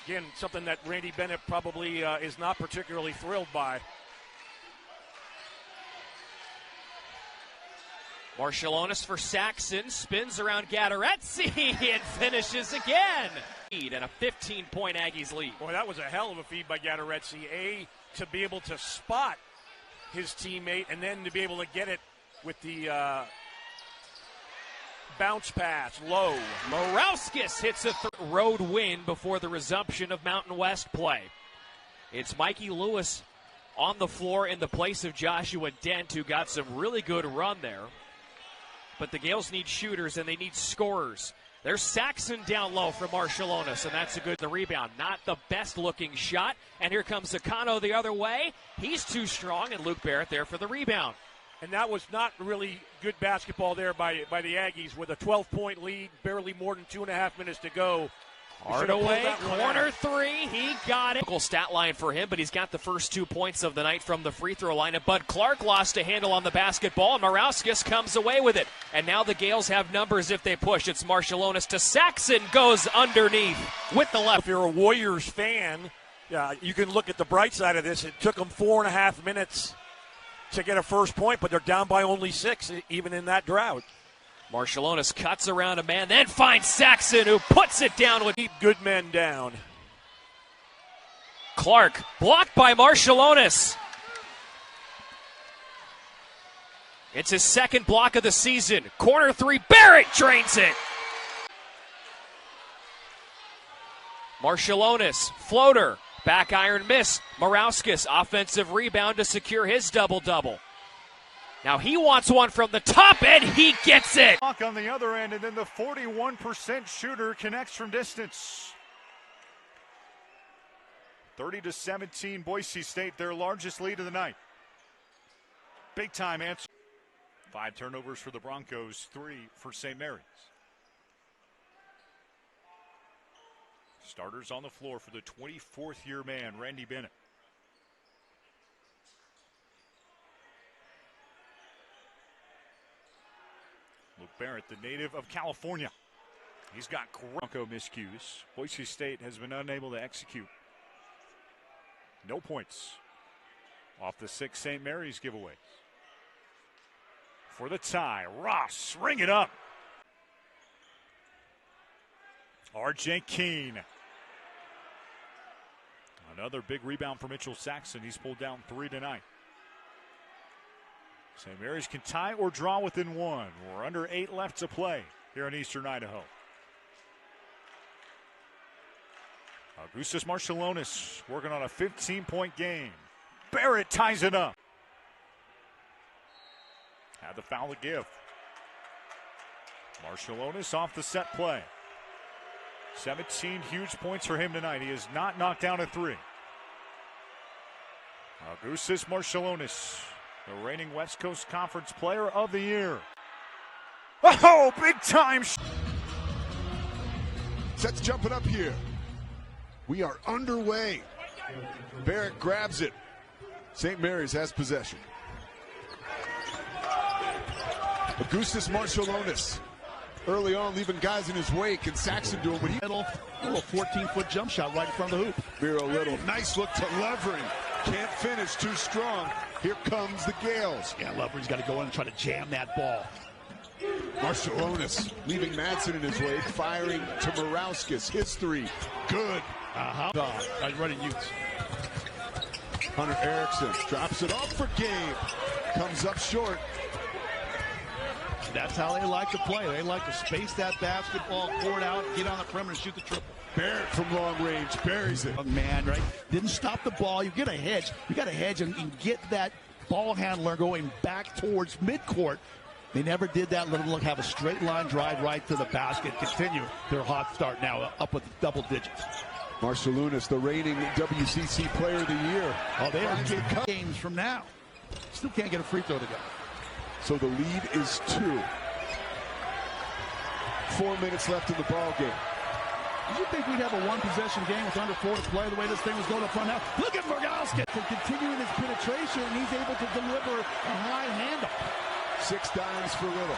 Again, something that Randy Bennett probably is not particularly thrilled by. Marciulionis for Saxon, spins around Gaterezzi and finishes again. And a 15-point Aggies lead. Boy, that was a hell of a feed by Gaterezzi. To be able to spot his teammate and then to be able to get it with the bounce pass low. Marciulionis hits a road win before the resumption of Mountain West play. It's Mikey Lewis on the floor in the place of Joshua Dent, who got some really good run there. But the Gales need shooters and they need scorers. There's Saxon down low from Marciulionis, and that's a good rebound. Not the best looking shot. And here comes Zakano the other way. He's too strong, and Luke Barrett there for the rebound. And that was not really good basketball there by the Aggies with a 12-point lead, barely more than 2.5 minutes to go. Hardaway, corner 3, he got it. Stat line for him, but he's got the first 2 points of the night from the free throw line. And Bud Clark lost a handle on the basketball, and Marciulionis comes away with it. And now the Gales have numbers if they push. It's Marciulionis to Saxon, goes underneath with the left. If you're a Warriors fan, you can look at the bright side of this. It took them 4.5 minutes to get a first point, but they're down by only 6, even in that drought. Marciulionis cuts around a man, then finds Saxon, who puts it down with keep good men down. Clark blocked by Marciulionis. It's his second block of the season. Corner 3, Barrett drains it. Marciulionis, floater, back iron miss. Marciulionis, offensive rebound to secure his double-double. Now he wants one from the top, and he gets it. On the other end, and then the 41% shooter connects from distance. 30-17, Boise State, their largest lead of the night. Big time answer. 5 turnovers for the Broncos, 3 for St. Mary's. Starters on the floor for the 24th year man, Randy Bennett. Luke Barrett, the native of California. He's got Bronco miscues. Boise State has been unable to execute. No points off the 6 St. Mary's giveaways. For the tie, Ross, ring it up. R.J. Keene. Another big rebound for Mitchell Saxon. He's pulled down 3 tonight. St. Mary's can tie or draw within 1. We're under 8 left to play here in Eastern Idaho. Augustas Marciulionis working on a 15-point game. Barrett ties it up. Had the foul to give. Marciulionis off the set play. 17 huge points for him tonight. He has not knocked down a 3. Augustas Marciulionis, the reigning West Coast Conference Player of the Year. Oh, big time. Sets jumping up here. We are underway. Barrett grabs it. St. Mary's has possession. Augustas Marciulionis early on leaving guys in his wake, and Saxon doing what he... Little 14-foot jump shot right in front of the hoop. Miro Little, nice look to Levering. Can't finish, too strong. Here comes the Gales. Yeah, Loveridge's got to go in and try to jam that ball. Marciulionis leaving Madsen in his way, firing to Morauskas. His three, good. Running Utes. Hunter Erickson drops it off for Gabe. Comes up short. That's how they like to play. They like to space that basketball, pour it out, get on the perimeter, and shoot the triple. Barrett from long range buries it. Man, right? Didn't stop the ball. You get a hedge. You got a hedge and get that ball handler going back towards midcourt. They never did that. Let them have a straight line drive right to the basket. Continue their hot start now, up with double digits. Marciulionis, the reigning WCC Player of the Year. Oh, they are getting games from now. Still can't get a free throw to go. So the lead is 2. 4 minutes left in the ball game. Did you think we'd have a one-possession game with under 4 to play the way this thing was going to front now? Look at Morauskas continuing his penetration, and he's able to deliver a high handle. 6 dimes for Little.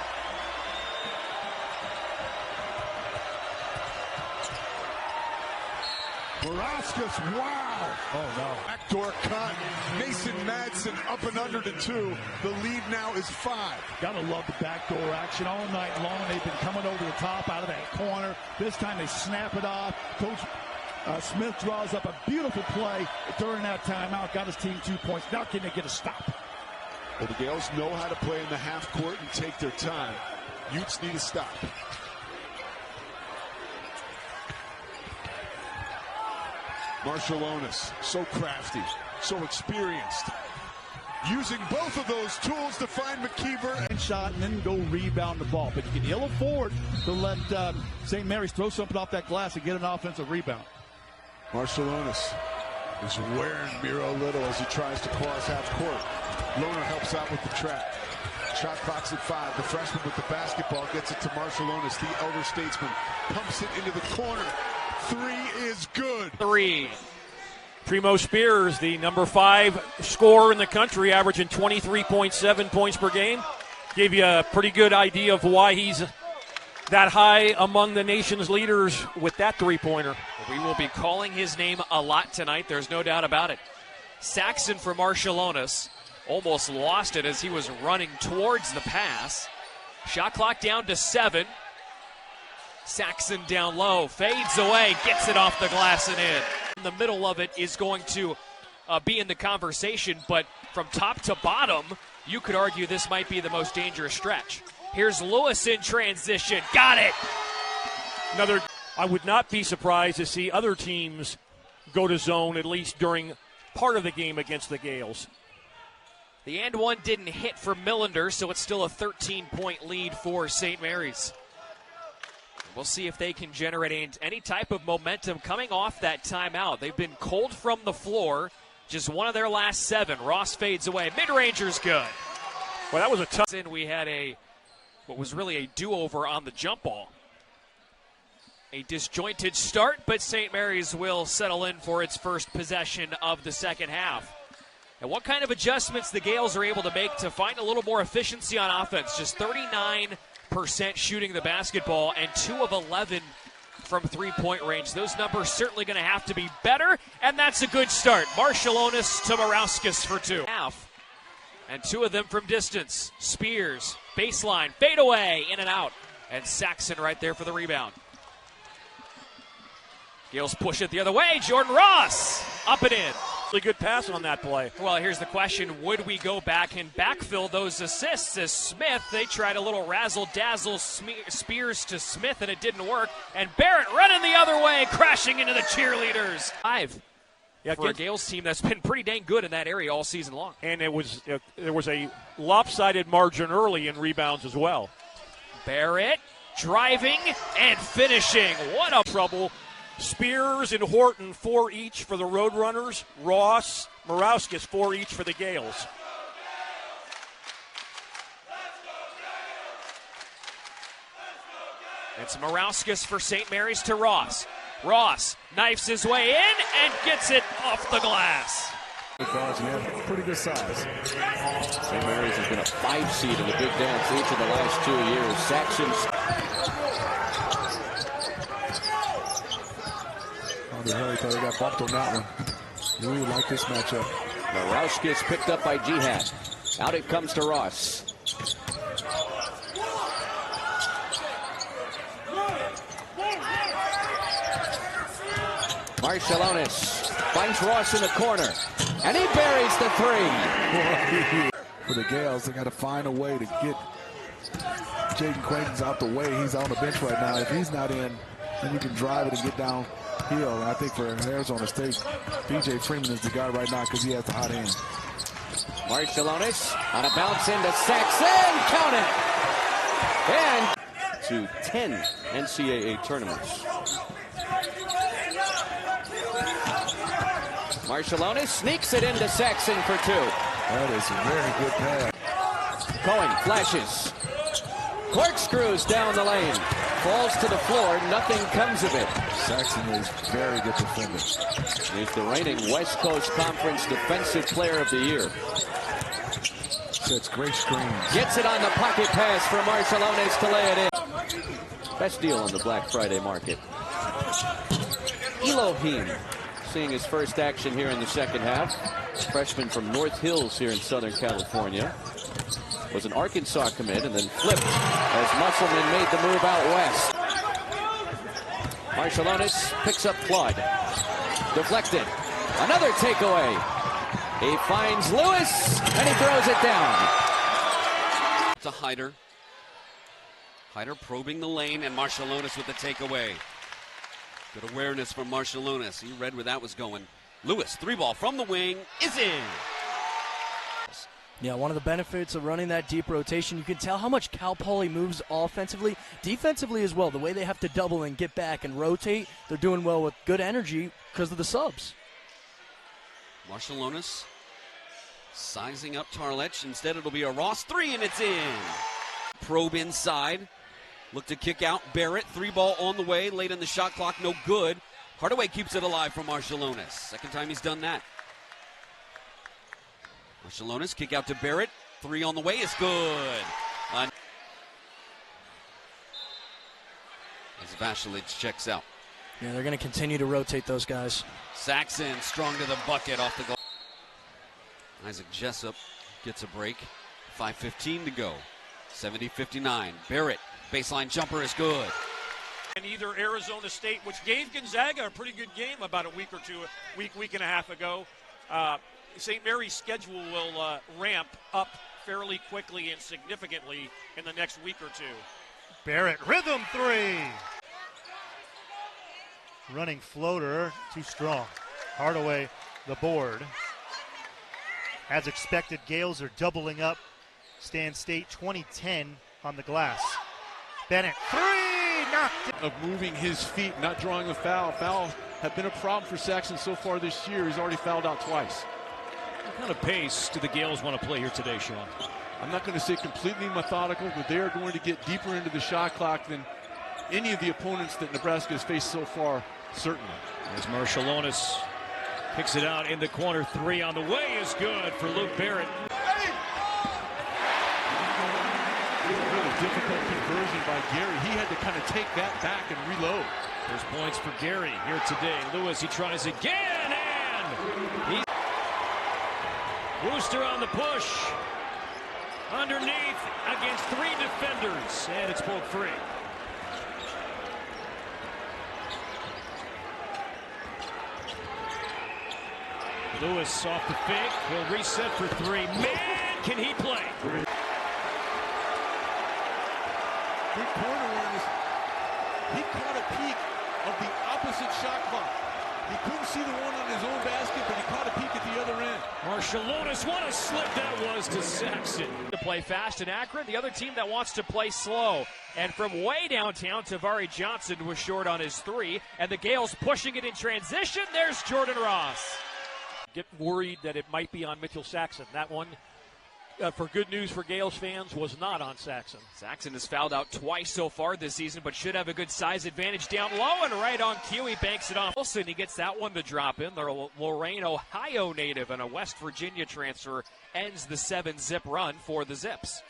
Morauskas, wow! Oh, no. Backdoor cut. Mason Madsen up and under to 2. The lead now is 5. Gotta love the backdoor action all night long. They've been coming over the top out of that corner. This time they snap it off. Coach Smith draws up a beautiful play during that timeout. Got his team 2 points. Now can they get a stop? Well, the Gales know how to play in the half court and take their time. Utes need a stop. Marciulionis, so crafty, so experienced. Using both of those tools to find McKeever. And shot and then go rebound the ball. But you can ill afford to let St. Mary's throw something off that glass and get an offensive rebound. Marciulionis is wearing Miro Little as he tries to cross half court. Lohner helps out with the trap. Shot clock's at 5. The freshman with the basketball gets it to Marciulionis. The elder statesman pumps it into the corner. 3 is good. 3. Primo Spears, the number 5 scorer in the country, averaging 23.7 points per game. Gave you a pretty good idea of why he's that high among the nation's leaders with that three-pointer. We will be calling his name a lot tonight. There's no doubt about it. Saxon for Marciulionis almost lost it as he was running towards the pass. Shot clock down to 7. Saxon down low, fades away, gets it off the glass and in. In the middle of it is going to be in the conversation, but from top to bottom, you could argue this might be the most dangerous stretch. Here's Lewis in transition. Got it! I would not be surprised to see other teams go to zone at least during part of the game against the Gales. The and one didn't hit for Millender, so it's still a 13-point lead for St. Mary's. We'll see if they can generate any type of momentum coming off that timeout. They've been cold from the floor, just one of their last 7. Ross fades away. Mid-ranger's good. Well, that was a tough. We had what was really a do-over on the jump ball. A disjointed start, but St. Mary's will settle in for its first possession of the second half. And what kind of adjustments the Gales are able to make to find a little more efficiency on offense. Just 39% shooting the basketball and 2 of 11 from three-point range. Those numbers certainly going to have to be better, and that's a good start. Marciulionis to Morauskas for 2. And 2 of them from distance. Spears, baseline, fade away, in and out. And Saxon right there for the rebound. Gales push it the other way. Jordan Ross up and in. Really good pass on that play. Well, here's the question. Would we go back and backfill those assists as Smith? They tried a little razzle-dazzle Spears to Smith, and it didn't work. And Barrett running the other way, crashing into the cheerleaders. 5 for a Gales team that's been pretty dang good in that area all season long. And there was a lopsided margin early in rebounds as well. Barrett driving and finishing. What a trouble. Spears and Horton 4 each for the Roadrunners. Ross, Morauskas 4 each for the Gales. It's Morauskas for St. Mary's to Ross. Ross knifes his way in and gets it off the glass. Pretty good size. St. Mary's has been a 5 seed in the Big Dance each of the last 2 years. Saxon's. Thought he got bumped on that one. Really like this matchup. Augustas picked up by Jihad. Out it comes to Ross. Marciulionis finds Ross in the corner, and he buries the three. For the Gales, they got to find a way to get Jaden Quaintance out the way. He's on the bench right now. If he's not in, then you can drive it and get downhill. And I think for Arizona State, B.J. Freeman is the guy right now because he has the hot hand. Marciulionis on a bounce into Saxon. Count it. And to 10 NCAA tournaments. Marciulionis sneaks it into Saxon for two. That is a very good pass. Cohen flashes. Corkscrews down the lane. Falls to the floor. Nothing comes of it. Saxon is very good defender. He's the reigning West Coast Conference Defensive Player of the Year. Sets great screens. Gets it on the pocket pass for Marciulionis to lay it in. Best deal on the Black Friday market. Elohim seeing his first action here in the second half. Freshman from North Hills here in Southern California. Was an Arkansas commit and then flipped as Musselman made the move out west. Marciulionis picks up Flood. Deflected. Another takeaway. He finds Lewis and he throws it down. It's a Hyder. Hyder probing the lane and Marciulionis with the takeaway. Good awareness from Marciulionis. He read where that was going. Lewis, three ball from the wing, is in. Yeah, one of the benefits of running that deep rotation, you can tell how much Cal Poly moves offensively, defensively as well. The way they have to double and get back and rotate, they're doing well with good energy because of the subs. Marciulionis sizing up Tarlech. Instead, it'll be a Ross three, and it's in. Probe inside. Look to kick out Barrett. Three ball on the way. Late in the shot clock, no good. Hardaway keeps it alive for Marciulionis. Second time he's done that. Marciulionis kick out to Barrett. Three on the way is good. As Vasilich checks out. Yeah, they're going to continue to rotate those guys. Saxon strong to the bucket off the goal. Isaac Jessup gets a break. 5:15 to go. 70-59. Barrett, baseline jumper is good. And either Arizona State, which gave Gonzaga a pretty good game about a week or two, week and a half ago. St. Mary's schedule will ramp up fairly quickly and significantly in the next week or two. Barrett, rhythm three. Running floater, too strong. Hardaway, the board. As expected, Gales are doubling up. Stan State 20-10 on the glass. Bennett, three, knocked it. Of moving his feet, not drawing a foul. Fouls have been a problem for Saxon so far this year. He's already fouled out twice. What kind of pace do the Gales want to play here today, Sean? I'm not going to say completely methodical, but they are going to get deeper into the shot clock than any of the opponents that Nebraska has faced so far, certainly. As Marciulionis picks it out in the corner, three on the way is good for Luke Barrett. Really difficult conversion by Gary. He had to kind of take that back and reload. There's points for Gary here today. Lewis, he tries again, and he... Wooster on the push. Underneath against three defenders, and it's pulled free. Lewis off the fake. He'll reset for three. Man, can he play? Good corner awareness. He caught a peek of the opposite shot clock. He couldn't see the one on his own basket, but he caught a peek at the other end. Marciulionis, what a slip that was to Saxon. To play fast and accurate, the other team that wants to play slow. And from way downtown, Tavari Johnson was short on his three, and the Gales pushing it in transition. There's Jordan Ross. Get worried that it might be on Mitchell Saxon. That one, for good news for Gales fans, was not on Saxon. Saxon has fouled out twice so far this season, but should have a good size advantage down low, and right on cue, he banks it on Wilson. He gets that one to drop in. The Lorain, Ohio native and a West Virginia transfer ends the 7-zip run for the Zips.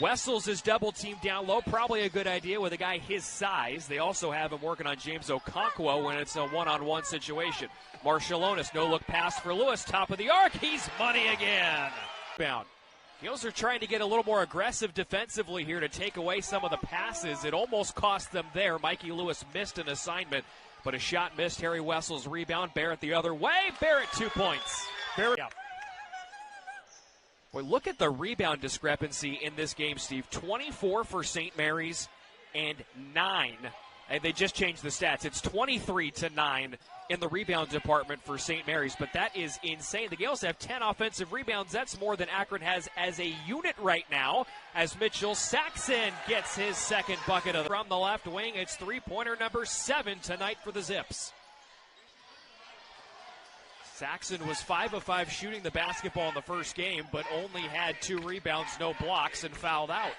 Wessels is double teamed down low. Probably a good idea with a guy his size. They also have him working on James Okonkwo when it's a one-on-one situation. Marciulionis, no-look pass for Lewis. Top of the arc. He's money again. Bound. Gales are trying to get a little more aggressive defensively here to take away some of the passes. It almost cost them there. Mikey Lewis missed an assignment, but a shot missed. Harry Wessels rebound. Barrett the other way. Barrett 2 points. Barrett. Yeah. Boy, look at the rebound discrepancy in this game, Steve. 24 for St. Mary's and 9. And they just changed the stats. It's 23-9 in the rebound department for St. Mary's, but that is insane. The Gales have 10 offensive rebounds. That's more than Akron has as a unit right now, as Mitchell Saxon gets his second bucket from the left wing. It's three-pointer number 7 tonight for the Zips. Saxon was 5 of 5 shooting the basketball in the first game, but only had 2 rebounds, no blocks, and fouled out.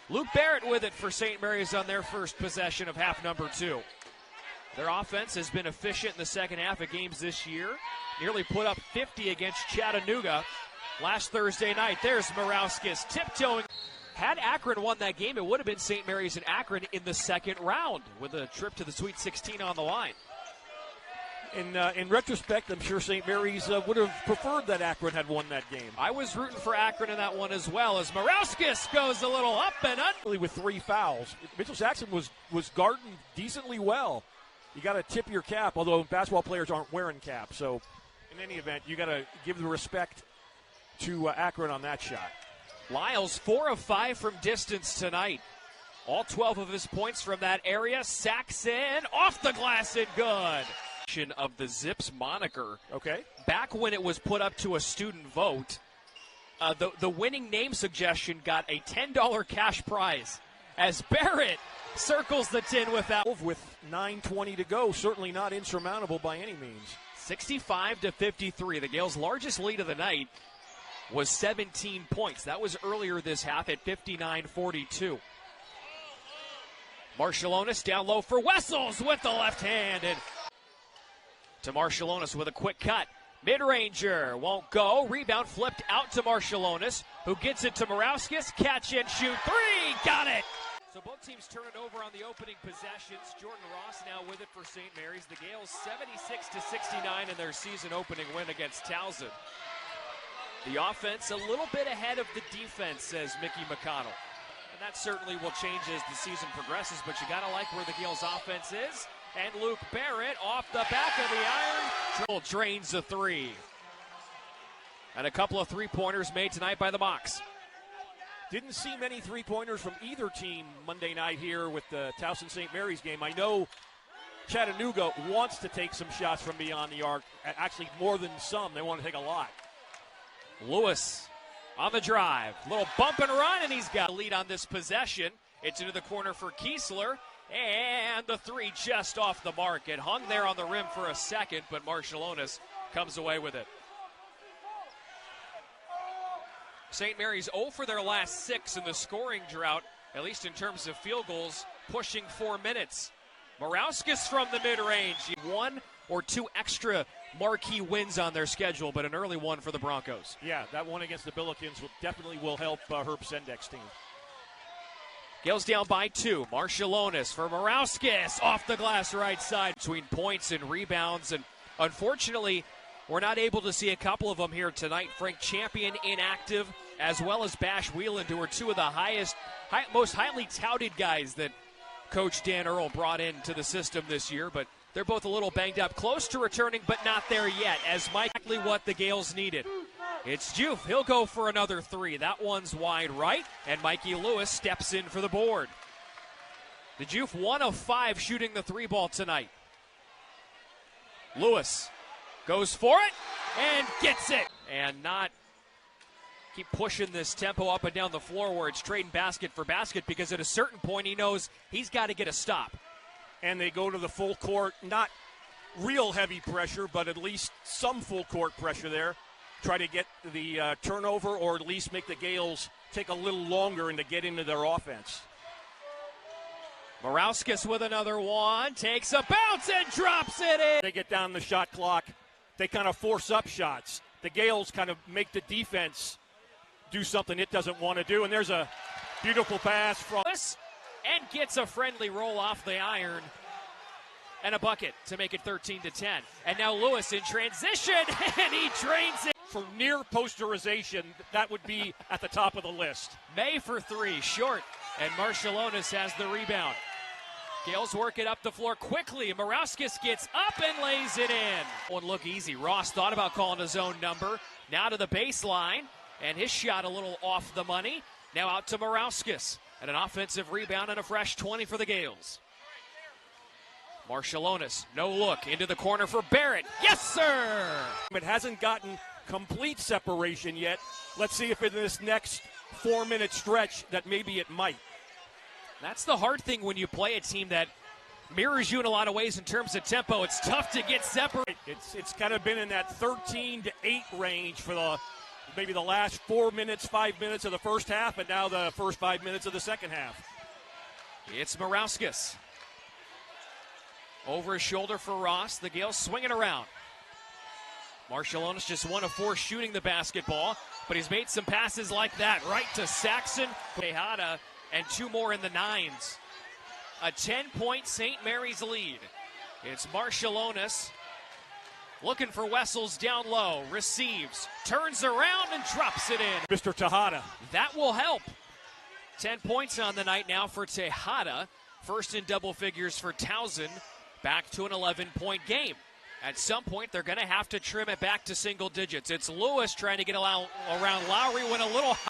Luke Barrett with it for St. Mary's on their first possession of half number 2. Their offense has been efficient in the second half of games this year. Nearly put up 50 against Chattanooga last Thursday night. There's Morauskas tiptoeing. Had Akron won that game, it would have been St. Mary's and Akron in the second round with a trip to the Sweet 16 on the line. In retrospect, I'm sure St. Mary's would have preferred that Akron had won that game. I was rooting for Akron in that one as well, as Morauskas goes a little up and under. With 3 fouls. Mitchell Saxon was guarding decently well. You got to tip your cap, although basketball players aren't wearing caps. So in any event, you got to give the respect to Akron on that shot. Lyles 4 of 5 from distance tonight. All 12 of his points from that area. Saxon off the glass and good. Of the Zips moniker. Okay. Back when it was put up to a student vote, the winning name suggestion got a $10 cash prize as Barrett circles the tin without. With 9:20 to go, certainly not insurmountable by any means. 65-53. The Gales' largest lead of the night was 17 points. That was earlier this half at 59-42. Marciulionis down low for Wessels with the left-handed. To Marciulionis with a quick cut. Mid-ranger won't go. Rebound flipped out to Marciulionis, who gets it to Morauskas. Catch and shoot 3. Got it. So both teams turn it over on the opening possessions. Jordan Ross now with it for St. Mary's. The Gales 76-69 in their season opening win against Towson. The offense a little bit ahead of the defense, says Mickey McConnell. And that certainly will change as the season progresses, but you got to like where the Gales offense is. And Luke Barrett off the back of the iron. Drains the 3. And a couple of three-pointers made tonight by the Mocs. Didn't see many three-pointers from either team Monday night here with the Towson St. Mary's game. I know Chattanooga wants to take some shots from beyond the arc. Actually, more than some. They want to take a lot. Lewis on the drive. Little bump and run, and he's got a lead on this possession. It's into the corner for Kiesler. And the 3 just off the mark. It hung there on the rim for a second, but Marciulionis comes away with it. St. Mary's 0 for their last 6 in the scoring drought, at least in terms of field goals, pushing 4 minutes. Morauskas from the mid-range. 1 or 2 extra marquee wins on their schedule, but an early one for the Broncos. Yeah, that one against the Billikens definitely will help Herb Sendek's team. Gales down by 2. Marciulionis for Morauskas off the glass right side. Between points and rebounds, and unfortunately, we're not able to see a couple of them here tonight. Frank Champion inactive, as well as Bash Wheeland, who are 2 of the most highly touted guys that Coach Dan Earl brought into the system this year, but they're both a little banged up. Close to returning, but not there yet, as exactly what the Gales needed. It's Juve. He'll go for another 3. That one's wide right, and Mikey Lewis steps in for the board. The Juve 1 of 5 shooting the 3 ball tonight. Lewis goes for it and gets it. And not keep pushing this tempo up and down the floor where it's trading basket for basket, because at a certain point he knows he's got to get a stop. And they go to the full court, not real heavy pressure, but at least some full court pressure there. Try to get the turnover, or at least make the Gales take a little longer and to get into their offense. Morauskas with another one, takes a bounce and drops it in. They get down the shot clock. They kind of force up shots. The Gales kind of make the defense do something it doesn't want to do. And there's a beautiful pass from and gets a friendly roll off the iron and a bucket to make it 13-10. And now Lewis in transition, and he drains it. For near posterization, that would be at the top of the list. May for three, short, and Marciulionis has the rebound. Gales work it up the floor quickly. Marciulionis gets up and lays it in. Won't look easy. Ross thought about calling his own number. Now to the baseline, and his shot a little off the money. Now out to Marciulionis, and an offensive rebound and a fresh 20 for the Gales. Marciulionis, no look, into the corner for Barrett. Yes, sir! It hasn't gotten complete separation yet. Let's see if in this next 4-minute stretch that maybe it might. That's the hard thing when you play a team that mirrors you in a lot of ways in terms of tempo. It's tough to get separate. It's kind of been in that 13-8 range for maybe the last 4 minutes, 5 minutes of the first half, and now the first 5 minutes of the second half. It's Marciulionis. Over his shoulder for Ross. The Gales swing it around. Marciulionis just 1 of 4 shooting the basketball, but he's made some passes like that right to Saxon. Tejada, and 2 more in the 9s. A 10-point St. Mary's lead. It's Marciulionis looking for Wessels down low. Receives, turns around, and drops it in. Mr. Tejada. That will help. 10 points on the night now for Tejada. First in double figures for Towson. Back to an 11-point game. At some point, they're going to have to trim it back to single digits. It's Lewis trying to get around Lowry when a little